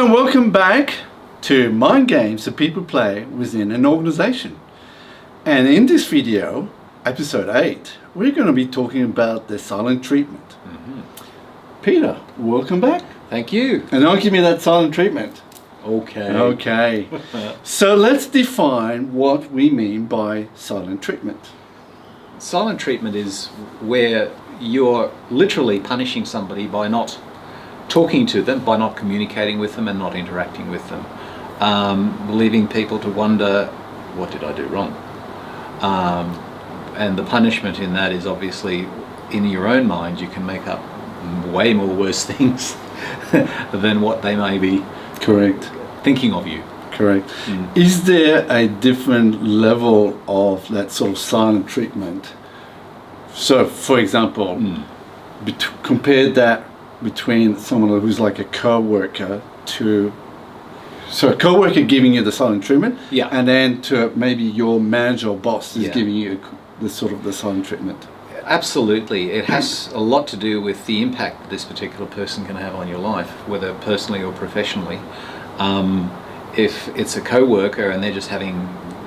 Hello and welcome back to Mind Games that people play within an organization. And in this video, episode 8, we're going to be talking about the silent treatment. Peter, welcome back. Thank you. And now give me that silent treatment. Okay. So let's define what we mean by silent treatment. Silent treatment is where you're literally punishing somebody by not talking to them, by not communicating with them and not interacting with them, leaving people to wonder, what did I do wrong? And the punishment in that is obviously, in your own mind, you can make up way more worse things than what they may be thinking of you. Correct. Is there a different level of that sort of silent treatment? So, for example, compare that between someone who's like a co-worker to... So a co-worker giving you the silent treatment, and then to maybe your manager or boss is giving you the sort of the silent treatment. Absolutely. It has a lot to do with the impact this particular person can have on your life, whether personally or professionally. If it's a co-worker and they're just having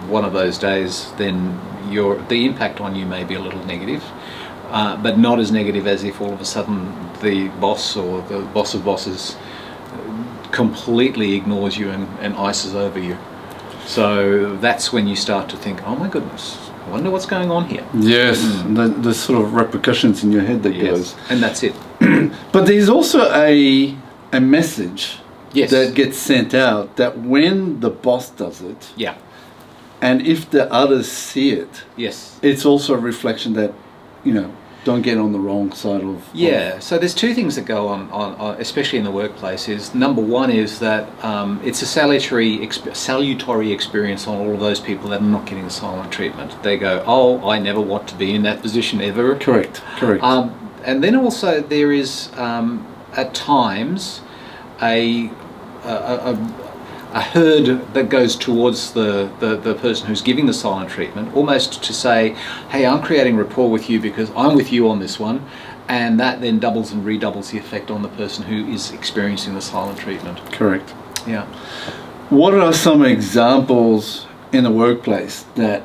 one of those days, then the impact on you may be a little negative, but not as negative as if all of a sudden the boss or the boss of bosses completely ignores you and ices over you. So that's when you start to think, oh my goodness, I wonder what's going on here. Yes, the sort of repercussions in your head that goes. And that's it. But there's also a message that gets sent out that when the boss does it, and if the others see it, it's also a reflection that, don't get on the wrong side of... So there's two things that go on, especially in the workplace. Is number one is that it's a salutary experience on all of those people that are not getting the silent treatment. They go, oh, I never want to be in that position ever. Correct. And then also there is at times a herd that goes towards the person who's giving the silent treatment, almost to say, hey, I'm creating rapport with you because I'm with you on this one, and that then doubles and redoubles the effect on the person who is experiencing the silent treatment. Correct. Yeah. What are some examples in the workplace that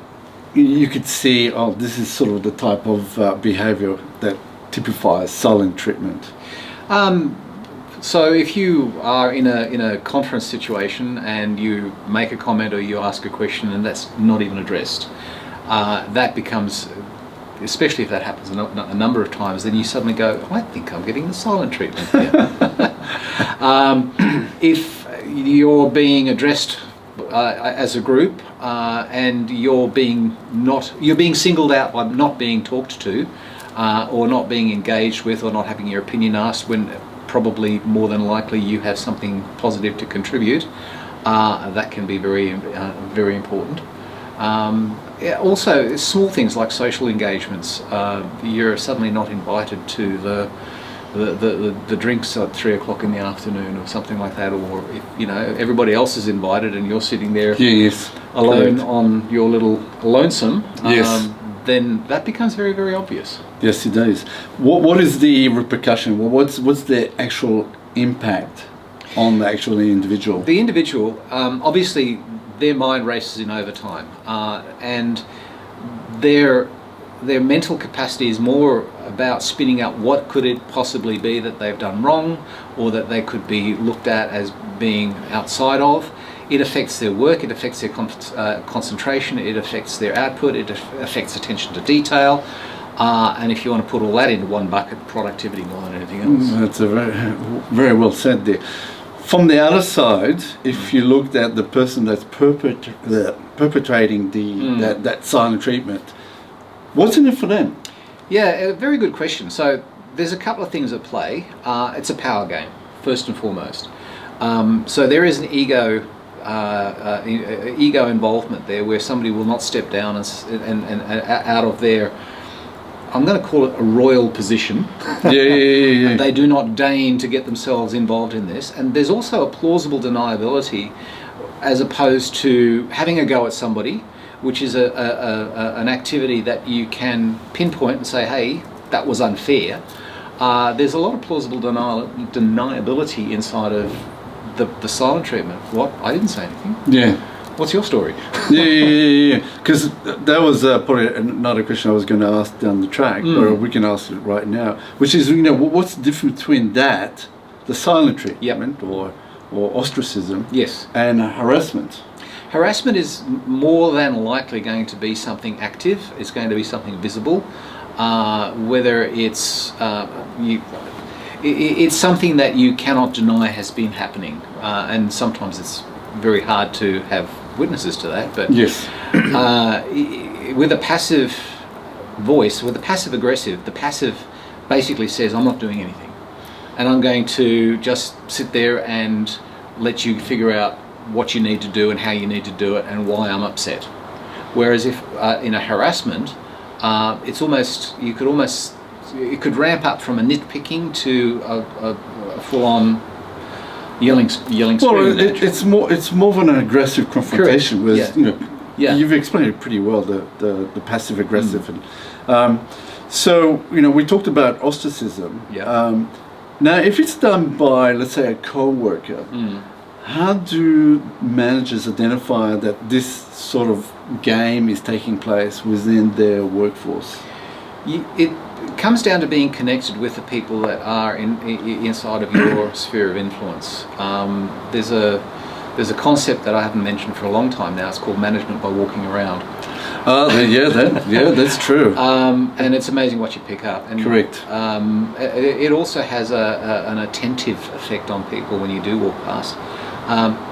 you could see, oh, this is sort of the type of behavior that typifies silent treatment? So if you are in a conference situation and you make a comment or you ask a question and that's not even addressed, that becomes, especially if that happens a number of times, then you suddenly go, I think I'm getting the silent treatment here. If you're being addressed as a group and you're being singled out by not being talked to or not being engaged with or not having your opinion asked, when probably more than likely you have something positive to contribute, that can be very important. Also small things like social engagements. You're suddenly not invited to the drinks at 3 o'clock in the afternoon or something like that, or if everybody else is invited and you're sitting there alone on your little lonesome, then that becomes very, very obvious. Yes, it does. What is the repercussion? What's the actual impact on the actual individual? The individual, obviously, their mind races in over time, and their mental capacity is more about spinning out what could it possibly be that they've done wrong, or that they could be looked at as being outside of. It affects their work, it affects their concentration, it affects their output, it affects attention to detail, and if you want to put all that into one bucket, productivity more than anything else. That's very well said there. From the other side, if you looked at the person that's perpetrating that silent treatment, what's in it for them? Yeah, a very good question. So there's a couple of things at play. It's a power game, first and foremost. So there is an ego involvement there, where somebody will not step down and out of their, I'm going to call it a royal position. They do not deign to get themselves involved in this. And there's also a plausible deniability, as opposed to having a go at somebody, which is an activity that you can pinpoint and say, hey, that was unfair. There's a lot of plausible deniability inside of the silent treatment. What? I didn't say anything. Yeah. What's your story? Yeah. Because that was probably another question I was going to ask down the track, or we can ask it right now, which is, what's the difference between that, the silent treatment, or ostracism, Yes. and harassment? Harassment is more than likely going to be something active. It's going to be something visible, whether it's it's something that you cannot deny has been happening, and sometimes it's very hard to have witnesses to that. But Yes. With a passive voice, with a passive aggressive, the passive basically says, "I'm not doing anything, and I'm going to just sit there and let you figure out what you need to do and how you need to do it and why I'm upset." Whereas if in a harassment, it's almost, it could ramp up from a nitpicking to a full-on yelling Well, screaming. it's more of an aggressive confrontation. Correct. Whereas, Yeah. you've explained it pretty well, the passive aggressive. And so, we talked about ostracism. Yeah. Now, if it's done by, let's say, a co-worker, how do managers identify that this sort of game is taking place within their workforce? It comes down to being connected with the people that are inside of your sphere of influence. There's a concept that I haven't mentioned for a long time now. It's called management by walking around. That's true. And it's amazing what you pick up. And, Correct. It also has an attentive effect on people when you do walk past.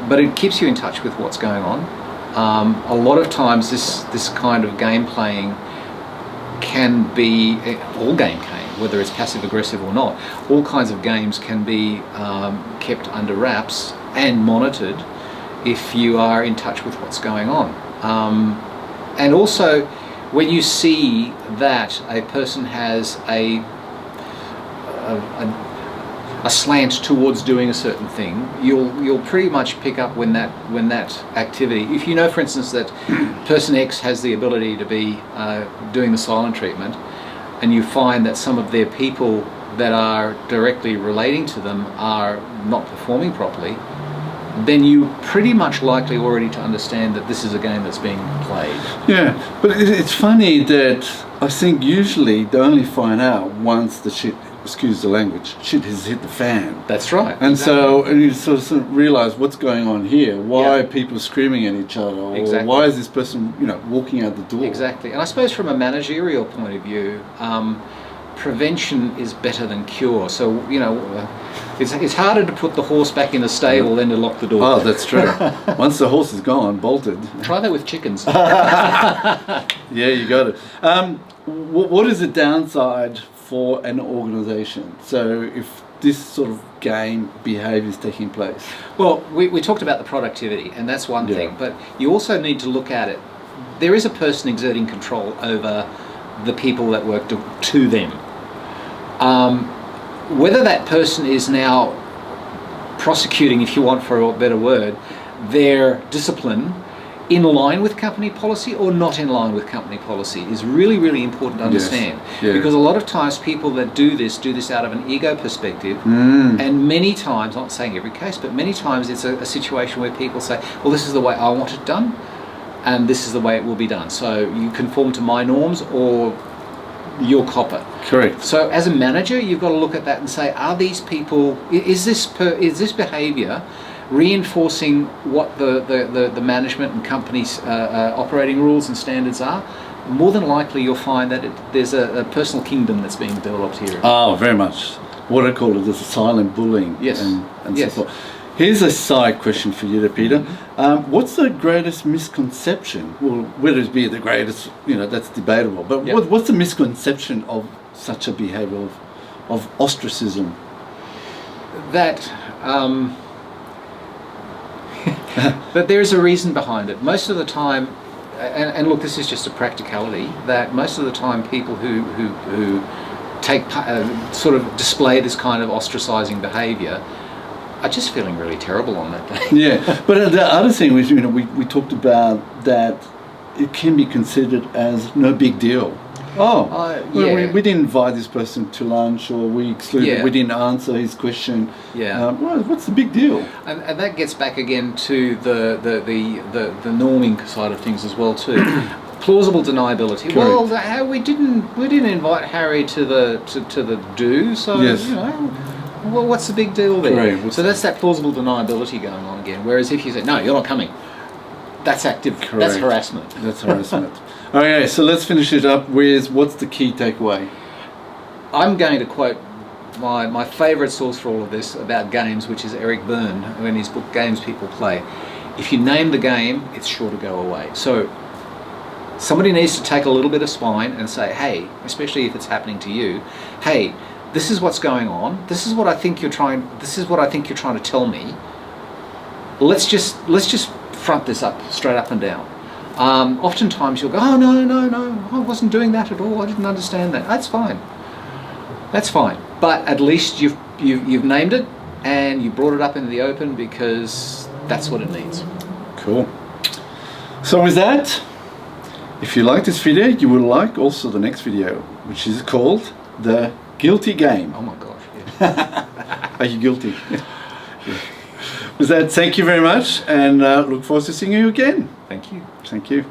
But it keeps you in touch with what's going on. A lot of times this kind of game playing can be, all game playing, whether it's passive aggressive or not, all kinds of games can be kept under wraps and monitored if you are in touch with what's going on. And also, when you see that a person has a slant towards doing a certain thing, you'll pretty much pick up when that activity. If you know, for instance, that person X has the ability to be doing the silent treatment, and you find that some of their people that are directly relating to them are not performing properly, then you're pretty much likely already to understand that this is a game that's being played. Yeah, but it's funny that I think usually they only find out once the shit, excuse the language, shit has hit the fan. That's right. And exactly. so you sort of realize what's going on here. Why Yeah. are people screaming at each other? Or Exactly. why is this person, walking out the door? Exactly. And I suppose from a managerial point of view, prevention is better than cure. So, it's harder to put the horse back in the stable than to lock the door. Oh, that's true. Once the horse is gone, bolted. Try that with chickens. Yeah, you got it. What is the downside for an organisation? So if this sort of game behaviour is taking place? Well, we talked about the productivity, and that's one Yeah. thing, but you also need to look at it. There is a person exerting control over the people that work to them. Whether that person is now prosecuting, if you want for a better word, their discipline in line with company policy or not in line with company policy is really, really important to understand. Yes. Yeah. Because a lot of times people that do this out of an ego perspective, and many times, not saying every case, but many times it's a situation where people say, well, this is the way I want it done, and this is the way it will be done. So you conform to my norms or you'll cop it. Correct. So as a manager, you've got to look at that and say, are these people, is this behaviour reinforcing what the management and company's operating rules and standards are? More than likely you'll find that there's a personal kingdom that's being developed here. Oh, very much. What I call it is a silent bullying. Yes. And Yes. so forth. Here's a side question for you, Peter. What's the greatest misconception? Well, whether it be the greatest, that's debatable. But Yep. what's the misconception of such a behaviour of ostracism? That that there's a reason behind it. Most of the time, and look, this is just a practicality, that most of the time people who take sort of display this kind of ostracising behaviour are just feeling really terrible on that day. Yeah, but the other thing was, we talked about that it can be considered as no big deal. Oh, well, yeah. we didn't invite this person to lunch, or we excluded, Yeah. we didn't answer his question. Yeah. Well, what's the big deal? And that gets back again to the norming side of things as well too. Plausible deniability. Correct. Well, we didn't invite Harry to the do, so Yes. you know, well, what's the big deal there? Correct. So that's that plausible deniability going on again. Whereas if you say no, you're not coming, that's active. That's Correct. harassment. That's harassment. Okay, so let's finish it up with what's the key takeaway? I'm going to quote my favourite source for all of this about games, which is Eric Byrne, in his book Games People Play. If you name the game, it's sure to go away. So somebody needs to take a little bit of spine and say, hey, especially if it's happening to you, hey, this is what's going on. This is what I think you're trying to tell me. Let's just front this up, straight up and down. Oftentimes you'll go, oh no, I wasn't doing that at all. I didn't understand that. That's fine. But at least you've named it and you brought it up into the open, because that's what it needs. Cool. So with that, if you like this video, you will like also the next video, which is called The Guilty Game. Oh my gosh. Yeah. Are you guilty? With that, thank you very much, and look forward to seeing you again. Thank you. Thank you.